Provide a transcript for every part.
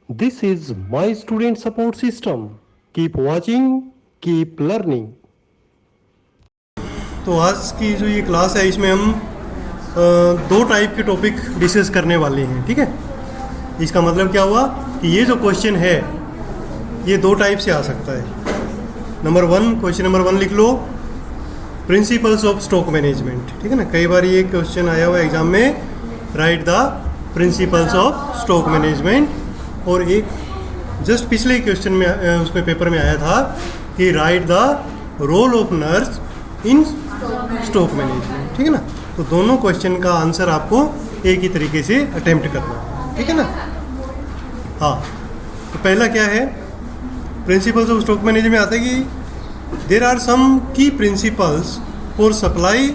This is my student support system. Keep watching, keep learning. तो आज की जो ये क्लास है इसमें हम दो टाइप के टॉपिक डिस्कस करने वाले हैं, ठीक है। इसका मतलब क्या हुआ कि ये जो क्वेश्चन है ये दो टाइप से आ सकता है। Number one, question number one लिख लो, प्रिंसिपल्स ऑफ स्टॉक मैनेजमेंट, ठीक है ना। कई बार ये क्वेश्चन आया हुआ है एग्जाम में, right the principles of stock management. और एक जस्ट पिछले क्वेश्चन में उसमें पेपर में आया था कि write the role of nurse in stock management, ठीक है ना। तो दोनों क्वेश्चन का आंसर आपको एक ही तरीके से अटेम्प्ट करना है, ठीक है ना। हाँ, तो पहला क्या है, प्रिंसिपल्स ऑफ स्टॉक मैनेजमेंट आता है कि देर आर सम की principles for supply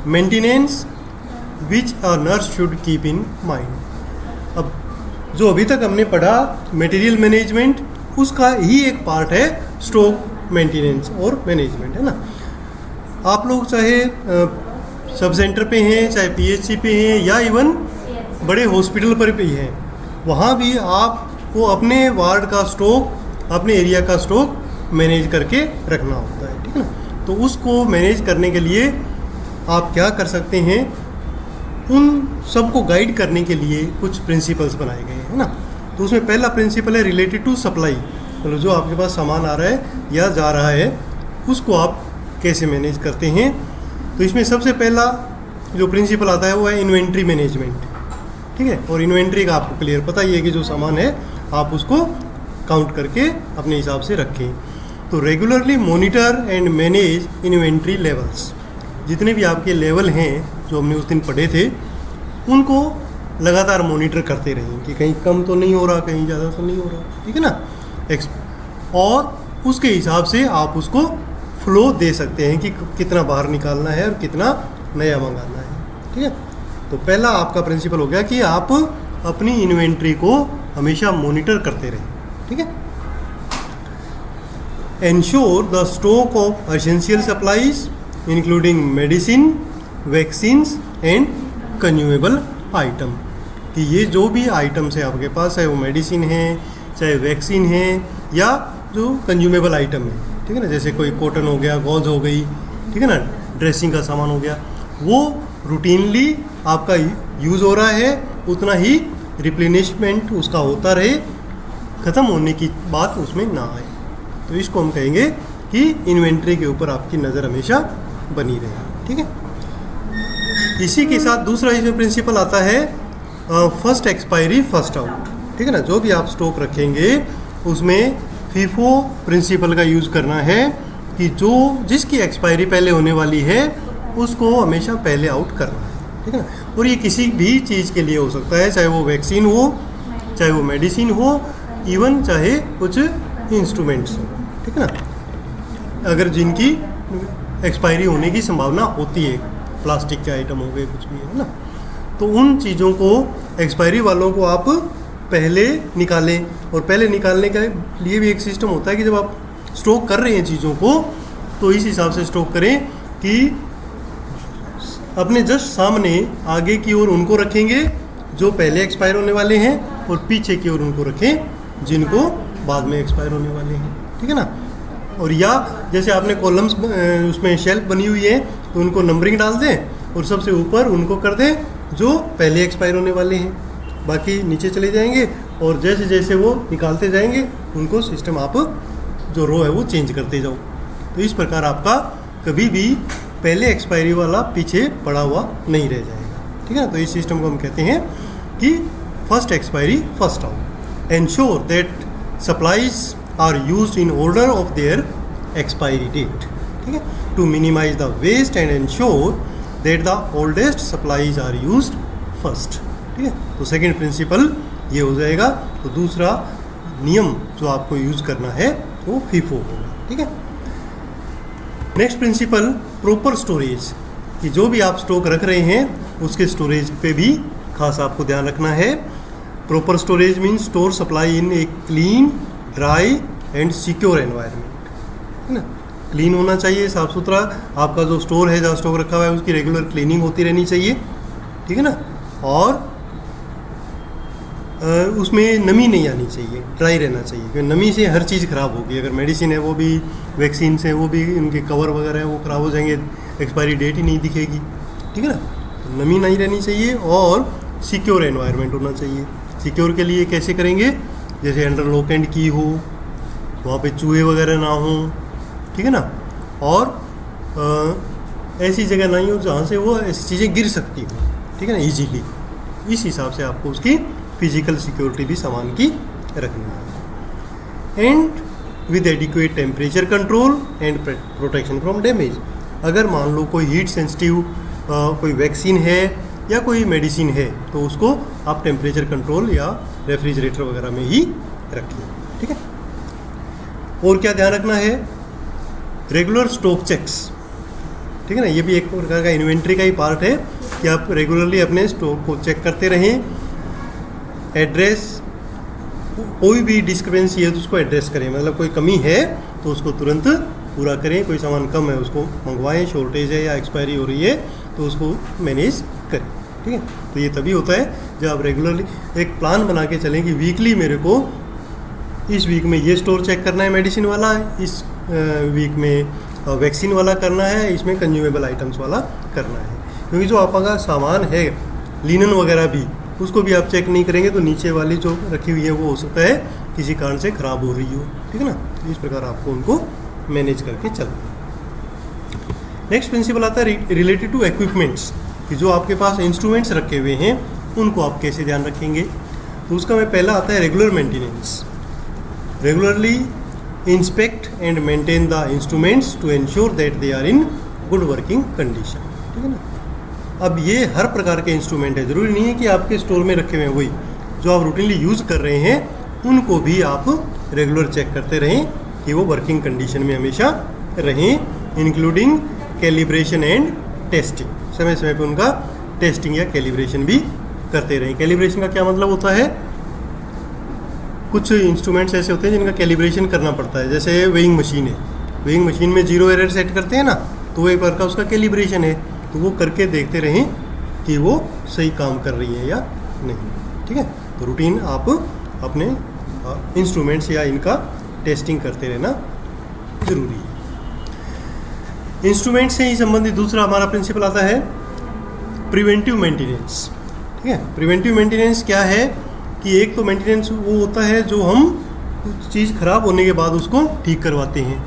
maintenance which a nurse should keep in mind. अब जो अभी तक हमने पढ़ा मटेरियल मैनेजमेंट, उसका ही एक पार्ट है स्टॉक मेंटेनेंस और मैनेजमेंट, है ना। आप लोग चाहे सब सेंटर पे हैं, चाहे पीएचसी पे हैं, या इवन बड़े हॉस्पिटल पर भी हैं, वहाँ भी आपको अपने वार्ड का स्टॉक, अपने एरिया का स्टॉक मैनेज करके रखना होता है, ठीक है ना। तो उसको मैनेज करने के लिए आप क्या कर सकते हैं, उन सबको गाइड करने के लिए कुछ प्रिंसिपल्स बनाए गए हैं ना। तो उसमें पहला प्रिंसिपल है रिलेटेड टू सप्लाई, मतलब जो आपके पास सामान आ रहा है या जा रहा है उसको आप कैसे मैनेज करते हैं। तो इसमें सबसे पहला जो प्रिंसिपल आता है वो है इन्वेंट्री मैनेजमेंट, ठीक है। और इन्वेंट्री का आपको क्लियर पता ही है कि जो सामान है आप उसको काउंट करके अपने हिसाब से रखें। तो regularly monitor and manage inventory levels, जितने भी आपके लेवल हैं जो हमने उस दिन पढ़े थे उनको लगातार मॉनिटर करते रहें कि कहीं कम तो नहीं हो रहा, कहीं ज़्यादा तो नहीं हो रहा, ठीक है ना। और उसके हिसाब से आप उसको फ्लो दे सकते हैं कि कितना बाहर निकालना है और कितना नया मंगाना है, ठीक है। तो पहला आपका प्रिंसिपल हो गया कि आप अपनी इन्वेंट्री को हमेशा मॉनिटर करते रहें, ठीक है। Ensure the stock of essential supplies including medicine, vaccines and consumable item, कि ये जो भी आइटम्स है आपके पास, चाहे वो मेडिसिन है, चाहे वैक्सीन है, या जो कंज्यूमेबल आइटम है, ठीक है ना, जैसे कोई कॉटन हो गया, गॉज हो गई, ठीक है ना, ड्रेसिंग का सामान हो गया, वो रूटीनली आपका यूज़ हो रहा है, उतना ही रिप्लेनिशमेंट उसका होता रहे, ख़त्म होने की बात उसमें ना आए। तो इसको हम कहेंगे कि इन्वेंट्री के ऊपर आपकी नज़र हमेशा बनी रहे, ठीक है। इसी के साथ दूसरा इसमें प्रिंसिपल आता है फर्स्ट एक्सपायरी फर्स्ट आउट, ठीक है ना। जो भी आप स्टॉक रखेंगे उसमें फीफो प्रिंसिपल का यूज़ करना है कि जो जिसकी एक्सपायरी पहले होने वाली है उसको हमेशा पहले आउट करना है, ठीक है ना। और ये किसी भी चीज़ के लिए हो सकता है, चाहे वो वैक्सीन हो, चाहे वो मेडिसिन हो, इवन चाहे कुछ इंस्ट्रूमेंट्स हो, ठीक है ना, अगर जिनकी एक्सपायरी होने की संभावना होती है, प्लास्टिक के आइटम हो गए, कुछ भी है ना, तो उन चीज़ों को, एक्सपायरी वालों को आप पहले निकालें। और पहले निकालने के लिए भी एक सिस्टम होता है कि जब आप स्टॉक कर रहे हैं चीज़ों को, तो इस हिसाब से स्टॉक करें कि अपने जस्ट सामने आगे की ओर उनको रखेंगे जो पहले एक्सपायर होने वाले हैं, और पीछे की ओर उनको रखें जिनको बाद में एक्सपायर होने वाले हैं, ठीक है ना। और या जैसे आपने कॉलम्स उसमें शेल्फ बनी हुई है तो उनको नंबरिंग डाल दें और सबसे ऊपर उनको कर दें जो पहले एक्सपायर होने वाले हैं, बाकी नीचे चले जाएंगे, और जैसे जैसे वो निकालते जाएंगे उनको सिस्टम आप जो रो है वो चेंज करते जाओ। तो इस प्रकार आपका कभी भी पहले एक्सपायरी वाला पीछे पड़ा हुआ नहीं रह जाएगा, ठीक है ना। तो इस सिस्टम को हम कहते हैं कि first expiry first out. Ensure that supplies are used in order of their expiry date, ठीक है, to minimize the waste and ensure that the oldest supplies are used first, ठीक है। तो सेकेंड प्रिंसिपल ये हो जाएगा। तो दूसरा नियम जो आपको यूज़ करना है वो फीफो होगा, ठीक है। नेक्स्ट प्रिंसिपल प्रॉपर स्टोरेज, कि जो भी आप स्टॉक रख रहे हैं उसके स्टोरेज पे भी खास आपको ध्यान रखना है। Proper storage means store supply in a clean, dry and secure environment, है ना। क्लीन होना चाहिए, साफ़ सुथरा। आपका जो स्टोर है, जहाँ स्टॉक रखा हुआ है, उसकी रेगुलर क्लीनिंग होती रहनी चाहिए, ठीक है ना। और उसमें नमी नहीं आनी चाहिए, ड्राई रहना चाहिए, क्योंकि नमी से हर चीज़ ख़राब होगी। अगर मेडिसिन है वो भी, वैक्सीन है वो भी, उनके कवर वगैरह है वो ख़राब हो जाएंगे, एक्सपायरी डेट ही नहीं दिखेगी, ठीक है ना। तो नमी नहीं रहनी चाहिए और सिक्योर एनवायरनमेंट होना चाहिए। सिक्योर के लिए कैसे करेंगे, जैसे अंडर लॉक एंड की हो, वहाँ पे चूहे वगैरह ना हो, ठीक है ना, और ऐसी जगह नहीं हो जहाँ से वो ऐसी चीज़ें गिर सकती हो, ठीक है ना, इजीली। इस हिसाब से आपको उसकी फिजिकल सिक्योरिटी भी सामान की रखनी है। And with adequate temperature control and protection from damage. अगर मान लो कोई हीट सेंसिटिव कोई वैक्सीन है या कोई मेडिसिन है तो उसको आप टेम्परेचर कंट्रोल या रेफ्रिजरेटर वगैरह में ही रखिए, ठीक है। और क्या ध्यान रखना है, रेगुलर स्टॉक चेक्स, ठीक है ना, ये भी एक प्रकार का इन्वेंट्री का ही पार्ट है कि आप रेगुलरली अपने स्टॉक को चेक करते रहें। एड्रेस, कोई भी डिस्क्रिपेंसी है तो उसको एड्रेस करें, मतलब कोई कमी है तो उसको तुरंत पूरा करें। कोई सामान कम है उसको मंगवाएं, शॉर्टेज है या एक्सपायरी हो रही है तो उसको मैनेज करें, ठीक है। तो ये तभी होता है जब आप रेगुलरली एक प्लान बना के चलें कि वीकली मेरे को इस वीक में ये स्टोर चेक करना है मेडिसिन वाला, इस वीक में वैक्सीन वाला करना है, इसमें कंज्यूमेबल आइटम्स वाला करना है। क्योंकि जो आपका सामान है लिनन वगैरह भी, उसको भी आप चेक नहीं करेंगे तो नीचे वाली जो रखी हुई है वो हो सकता है किसी कारण से ख़राब हो रही हो, ठीक है ना। इस प्रकार आपको उनको मैनेज करके चलना। नेक्स्ट प्रिंसिपल आता है रिलेटेड टू इक्विपमेंट्स, कि जो आपके पास इंस्ट्रूमेंट्स रखे हुए हैं उनको आप कैसे ध्यान रखेंगे। तो उसका में पहला आता है regular maintenance. Regularly inspect and maintain the instruments to ensure that they are in good working condition, ठीक है ना। अब ये हर प्रकार के इंस्ट्रूमेंट है, ज़रूरी नहीं है कि आपके स्टोर में रखे हुए हैं, वही जो आप रूटीनली यूज़ कर रहे हैं उनको भी आप रेगुलर चेक करते रहें कि वो वर्किंग कंडीशन में हमेशा रहें, इंक्लूडिंग कैलिब्रेशन एंड टेस्टिंग। समय समय पे उनका टेस्टिंग या कैलिब्रेशन भी करते रहें। कैलिब्रेशन का क्या मतलब होता है, कुछ इंस्ट्रूमेंट्स ऐसे होते हैं जिनका कैलिब्रेशन करना पड़ता है, जैसे वेइंग मशीन है, वेइंग मशीन में 0 एरर सेट करते हैं ना, तो वो एक बार का उसका कैलिब्रेशन है, तो वो करके देखते रहें कि वो सही काम कर रही है या नहीं, ठीक है। तो रूटीन आप अपने इंस्ट्रूमेंट्स या इनका टेस्टिंग करते रहना ज़रूरी है। इंस्ट्रूमेंट से ही संबंधित दूसरा हमारा प्रिंसिपल आता है प्रिवेंटिव मेंटेनेंस, ठीक है। प्रिवेंटिव मेंटेनेंस क्या है कि एक तो मेंटेनेंस वो होता है जो हम कुछ चीज़ ख़राब होने के बाद उसको ठीक करवाते हैं,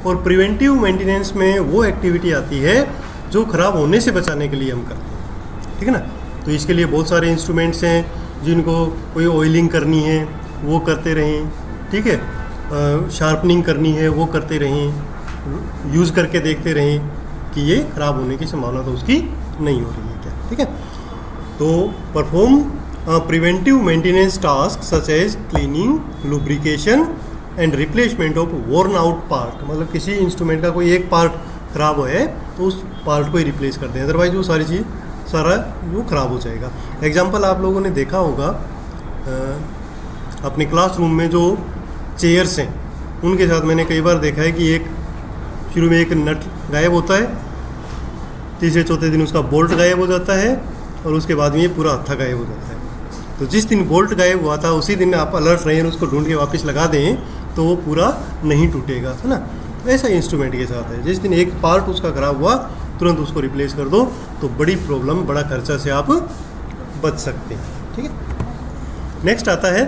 और प्रिवेंटिव मेंटेनेंस में वो एक्टिविटी आती है जो ख़राब होने से बचाने के लिए हम करते हैं, ठीक है ना। तो इसके लिए बहुत सारे इंस्ट्रूमेंट्स हैं, जिनको कोई ऑयलिंग करनी है वो करते रहें, ठीक है, शार्पनिंग करनी है वो करते रहें, यूज़ करके देखते रहें कि ये ख़राब होने की संभावना तो उसकी नहीं हो रही है क्या, ठीक है। तो perform preventive maintenance task such as cleaning, lubrication and replacement of worn out part. मतलब किसी इंस्ट्रूमेंट का कोई एक पार्ट ख़राब है तो उस पार्ट को ही रिप्लेस कर दें, अदरवाइज वो सारी चीज़ सारा वो ख़राब हो जाएगा। एग्जाम्पल आप लोगों ने देखा होगा अपने क्लासरूम में जो चेयर्स हैं उनके साथ मैंने कई बार देखा है कि एक शुरू में एक नट गायब होता है, तीसरे चौथे दिन उसका बोल्ट गायब हो जाता है, और उसके बाद में ये पूरा हत्था गायब हो जाता है। तो जिस दिन बोल्ट गायब हुआ था उसी दिन आप अलर्ट रहें, उसको ढूंढ के वापस लगा दें तो वो पूरा नहीं टूटेगा, है ना। ऐसा इंस्ट्रूमेंट के साथ है, जिस दिन एक पार्ट उसका ख़राब हुआ तुरंत उसको रिप्लेस कर दो तो बड़ी प्रॉब्लम, बड़ा खर्चा से आप बच सकते हैं, ठीक है। नेक्स्ट आता है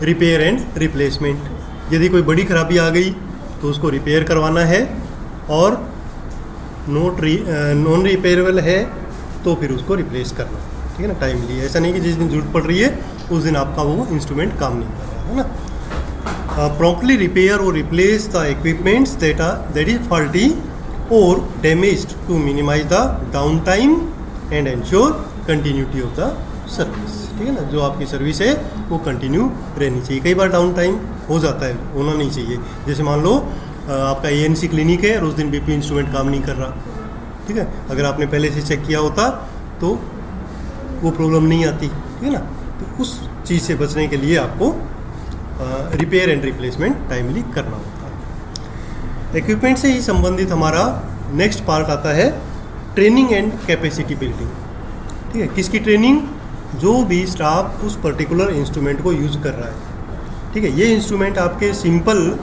रिपेयर एंड रिप्लेसमेंट। यदि कोई बड़ी खराबी आ गई तो उसको रिपेयर करवाना है, और नॉन रिपेयरेबल है तो फिर उसको रिप्लेस करना, ठीक है ना, टाइमली। ऐसा नहीं कि जिस दिन जरूरत पड़ रही है उस दिन आपका वो इंस्ट्रूमेंट काम नहीं कर रहा है ना। प्रॉम्प्टली रिपेयर और replace the equipments that is faulty और damaged to minimize the down time and ensure continuity of the service, ठीक है ना। जो आपकी सर्विस है वो कंटिन्यू रहनी चाहिए। कई बार डाउन टाइम हो जाता है, होना नहीं चाहिए। जैसे मान लो आपका ANC क्लिनिक है और उस दिन BP इंस्ट्रूमेंट काम नहीं कर रहा, ठीक है, अगर आपने पहले से चेक किया होता तो वो प्रॉब्लम नहीं आती, ठीक है ना। तो उस चीज़ से बचने के लिए आपको रिपेयर एंड रिप्लेसमेंट टाइमली करना होता है। इक्विपमेंट से ही संबंधित हमारा नेक्स्ट पार्ट आता है ट्रेनिंग एंड कैपेसिटी बिल्डिंग, ठीक है। किसकी ट्रेनिंग? जो भी स्टाफ उस पर्टिकुलर इंस्ट्रूमेंट को यूज़ कर रहा है। ठीक है, ये इंस्ट्रूमेंट आपके सिंपल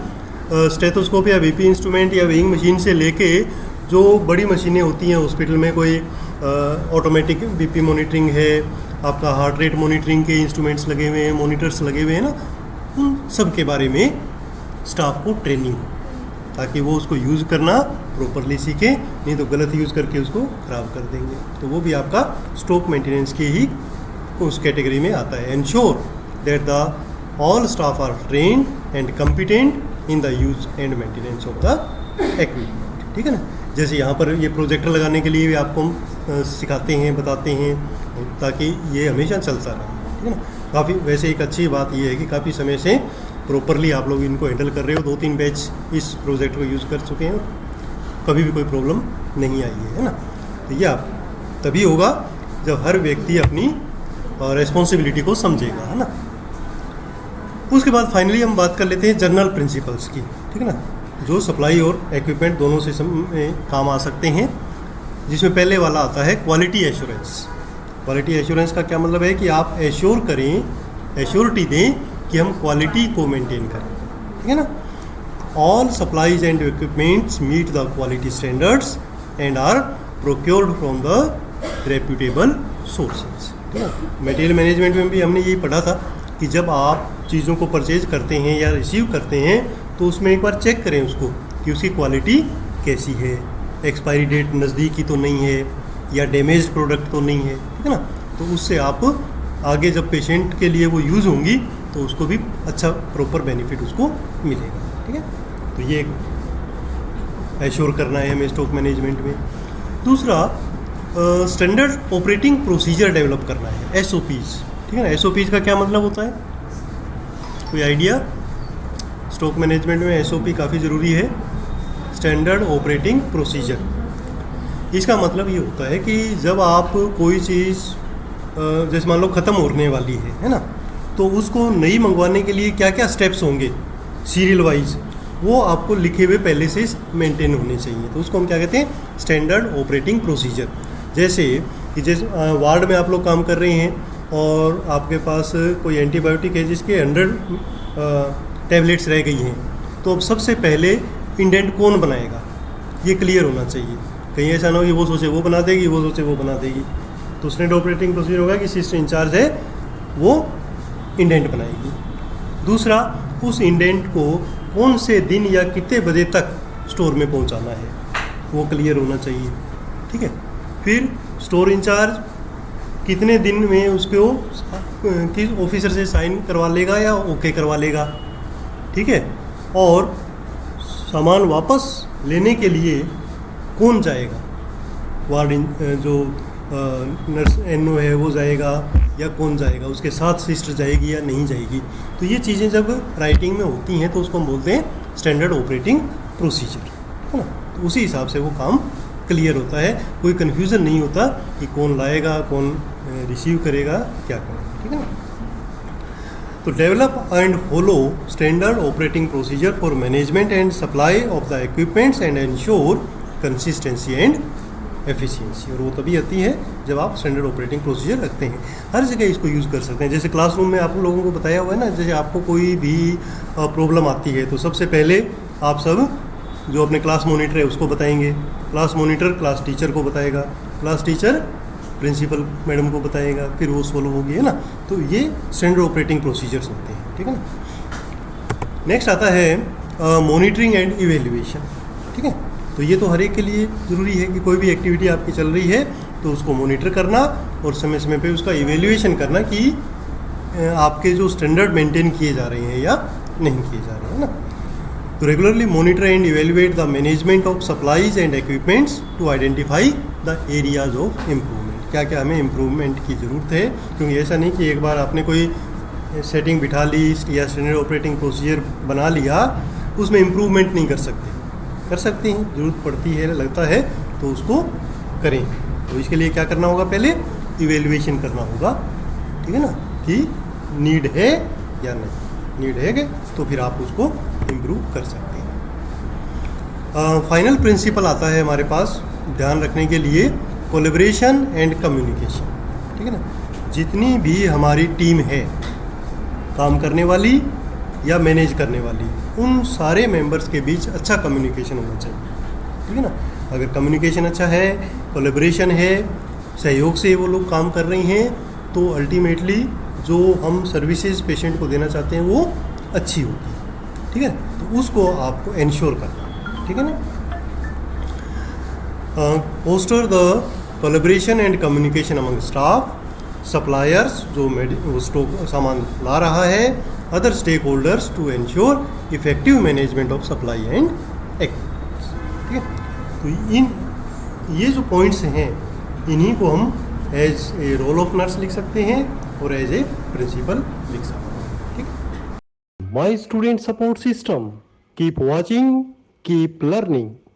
स्टेथोस्कोप या बीपी इंस्ट्रूमेंट या वेइंग मशीन से लेके जो बड़ी मशीनें होती हैं हॉस्पिटल में, कोई ऑटोमेटिक बीपी मॉनिटरिंग है, आपका हार्ट रेट मॉनिटरिंग के इंस्ट्रूमेंट्स लगे हुए हैं, मॉनिटर्स लगे हुए हैं ना, उन सब के बारे में स्टाफ को ट्रेनिंग हो, ताकि वो उसको यूज़ करना प्रॉपरली सीखे, नहीं तो गलत यूज़ करके उसको ख़राब कर देंगे। तो वो भी आपका स्टॉक मेंटेनेंस की ही उस कैटेगरी में आता है। Ensure that the all staff are trained and competent in the use and maintenance of the equipment. ठीक है ना, जैसे यहाँ पर ये प्रोजेक्टर लगाने के लिए भी आपको हम सिखाते हैं, बताते हैं, ताकि ये हमेशा चलता रहे। ठीक है ना, काफ़ी वैसे एक अच्छी बात ये है कि काफ़ी समय से प्रॉपरली आप लोग इनको हैंडल कर रहे हो, 2-3 बैच इस प्रोजेक्ट को यूज़ कर चुके हैं, कभी भी कोई प्रॉब्लम नहीं आई है ना। तो ये आप तभी होगा जब हर व्यक्ति अपनी रिस्पॉन्सिबिलिटी को समझेगा, है ना। उसके बाद फाइनली हम बात कर लेते हैं जनरल प्रिंसिपल्स की। ठीक है ना, जो सप्लाई और इक्विपमेंट दोनों से काम आ सकते हैं, जिसमें पहले वाला आता है क्वालिटी एश्योरेंस। क्वालिटी एश्योरेंस का क्या मतलब है कि आप एश्योर करें, एश्योरिटी दें कि हम क्वालिटी को मेंटेन करें। ठीक है ना, all supplies and equipments meet the quality standards and are procured from the reputable sources. ठीक है, मटेरियल मैनेजमेंट में भी हमने यही पढ़ा था कि जब आप चीज़ों को परचेज करते हैं या रिसीव करते हैं तो उसमें एक बार चेक करें उसको कि उसकी क्वालिटी कैसी है, एक्सपायरी डेट नज़दीक की तो नहीं है या डैमेज्ड प्रोडक्ट तो नहीं है। ठीक है ना, तो उससे आप आगे जब पेशेंट के लिए वो यूज़ होंगी तो उसको भी अच्छा प्रॉपर बेनिफिट उसको मिलेगा। ठीक है, तो ये एश्योर करना है हमें स्टॉक मैनेजमेंट में। दूसरा, स्टैंडर्ड ऑपरेटिंग प्रोसीजर डेवलप करना है, SOPs। ठीक है ना, SOPs का क्या मतलब होता है, कोई आइडिया? स्टॉक मैनेजमेंट में SOP काफ़ी ज़रूरी है, स्टैंडर्ड ऑपरेटिंग प्रोसीजर। इसका मतलब ये होता है कि जब आप कोई चीज़ जैसे मान लो ख़त्म होने वाली है ना, तो उसको नई मंगवाने के लिए क्या क्या स्टेप्स होंगे सीरियल वाइज, वो आपको लिखे हुए पहले से मेंटेन होने चाहिए। तो उसको हम क्या कहते हैं, स्टैंडर्ड ऑपरेटिंग प्रोसीजर। जैसे कि जैसे वार्ड में आप लोग काम कर रहे हैं और आपके पास कोई एंटीबायोटिक है जिसके 100 टैबलेट्स रह गई हैं, तो अब सबसे पहले इंडेंट कौन बनाएगा ये क्लियर होना चाहिए। कहीं ऐसा ना हो कि वो सोचे वो बना देगी, वो सोचे वो बना देगी। तो स्टैंडर्ड ऑपरेटिंग प्रोसीजर होगा कि सिस्टर इंचार्ज है वो इंडेंट बनाएगी। दूसरा, उस इंडेंट को कौन से दिन या कितने बजे तक स्टोर में पहुंचाना है वो क्लियर होना चाहिए। ठीक है, फिर स्टोर इंचार्ज कितने दिन में उसको किस ऑफिसर से साइन करवा लेगा या ओके करवा लेगा। ठीक है, और सामान वापस लेने के लिए कौन जाएगा, वार्ड जो नर्स NO है वो जाएगा या कौन जाएगा, उसके साथ सिस्टर जाएगी या नहीं जाएगी। तो ये चीज़ें जब राइटिंग में होती हैं तो उसको हम बोलते हैं स्टैंडर्ड ऑपरेटिंग प्रोसीजर, है ना। तो उसी हिसाब से वो काम क्लियर होता है, कोई कन्फ्यूज़न नहीं होता कि कौन लाएगा, कौन रिसीव करेगा, क्या करेगा। ठीक है ना, तो develop and follow standard operating procedure for management and supply of the equipments and ensure consistency and efficiency. और वो तभी आती है जब आप स्टैंडर्ड ऑपरेटिंग प्रोसीजर रखते हैं। हर जगह इसको यूज़ कर सकते हैं। जैसे क्लासरूम में आप लोगों को बताया हुआ है ना, जैसे आपको कोई भी प्रॉब्लम आती है तो सबसे पहले आप सब जो अपने क्लास मॉनिटर है उसको बताएंगे, क्लास मॉनिटर क्लास टीचर को बताएगा, क्लास टीचर प्रिंसिपल मैडम को बताएगा, फिर वो सोल्व होगी, है ना। तो ये स्टैंडर्ड ऑपरेटिंग प्रोसीजर्स होते हैं। ठीक है ना। नेक्स्ट आता है मॉनिटरिंग एंड इवेल्युएशन। ठीक है, तो ये तो हर एक के लिए ज़रूरी है कि कोई भी एक्टिविटी आपकी चल रही है तो उसको मॉनिटर करना और समय समय पे उसका इवेल्युएशन करना कि आपके जो स्टैंडर्ड मेंटेन किए जा रहे हैं या नहीं किए जा रहे हैं ना। तो regularly monitor and evaluate the management of supplies and equipments to identify the areas of improvement. क्या क्या हमें इम्प्रूवमेंट की ज़रूरत है, क्योंकि ऐसा नहीं कि एक बार आपने कोई सेटिंग बिठा ली या स्टैंडर्ड ऑपरेटिंग प्रोसीजर बना लिया उसमें इम्प्रूवमेंट नहीं कर सकते। कर सकते हैं, ज़रूरत पड़ती है, लगता है तो उसको करें। तो इसके लिए क्या करना होगा, पहले इवेल्युएशन करना होगा। ठीक है ना, कि नीड है या नहीं, नीड है तो फिर आप उसको इम्प्रूव कर सकते हैं। फाइनल प्रिंसिपल आता है हमारे पास ध्यान रखने के लिए, कोलैबोरेशन एंड कम्युनिकेशन। ठीक है ना, जितनी भी हमारी टीम है काम करने वाली या मैनेज करने वाली, उन सारे मेंबर्स के बीच अच्छा कम्युनिकेशन होना चाहिए, ठीक है ना। अगर कम्युनिकेशन अच्छा है, कोलैबोरेशन है, सहयोग से वो लोग काम कर रहे हैं, तो अल्टीमेटली जो हम सर्विसेज पेशेंट को देना चाहते हैं वो अच्छी होगी, ठीक है। तो उसको आपको इंश्योर करना है, ठीक है ना। Foster the collaboration and communication among staff, suppliers जो स्टॉक सामान ला रहा है, other stakeholders to ensure effective management of supply and activities, ठीक है। तो ये जो पॉइंट्स हैं, इन्हीं को हम as a role of nurse लिख सकते हैं और एज ए प्रिंसिपल लिख सकते हैं, ठीक है। My student support system. Keep watching, keep learning.